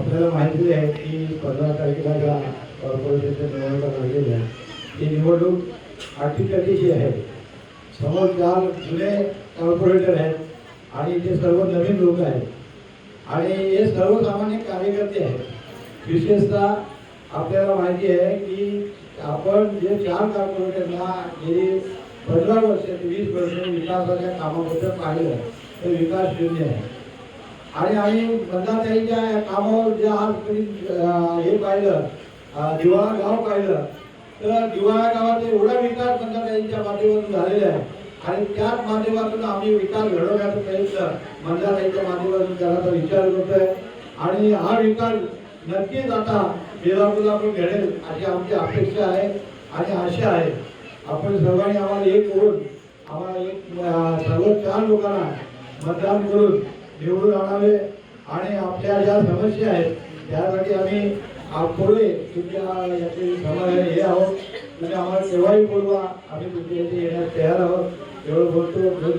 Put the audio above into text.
आपल्याला माहिती आहे की 15 तारखेला ज्या कॉर्पोरेशनच्या निवडणुका लागलेल्या ही निवडणूक अटीतटीची आहे. समोर 4 जुने कॉर्पोरेटर आहेत आणि ते सर्व नवीन लोक आहेत आणि हे सर्वसामान्य कार्यकर्ते आहेत. विशेषतः आपल्याला माहिती आहे की आपण जे 4 कॉर्पोरेटरना गेली 15 वर्ष ते 20 वर्ष विकासाच्या कामाबद्दल पाहिलं तर विकास शून्य आहे. आणि मंदाताईच्या या कामावर जे आजपर्यंत हे पाहिलं दिवाळा गाव पाहिलं तर दिवाळा गावात एवढा विकास मंदाताईच्या माध्यमातून झालेला आहे आणि त्याच माध्यमातून आम्ही विकास घडवण्याचा प्रयत्न मंदाताईच्या माध्यमातून करायचा विचार करतोय आणि हा विकास नक्कीच आता बेलापूरला पण घडेल अशी आमची अपेक्षा आहे आणि आशा आहे. आपण सर्वांनी आम्हाला एक करून आम्हाला एक सर्व 4 लोकांना मतदान करून निवडून आणावे आणि आपल्या ज्या समस्या आहेत त्यासाठी आम्ही पुढे तुमच्या याचे हे आहोत. तुम्ही आम्हाला केव्हाही बोलवा, आम्ही तुमच्या इथे येण्यास तयार आहोत. एवढं बोलतो.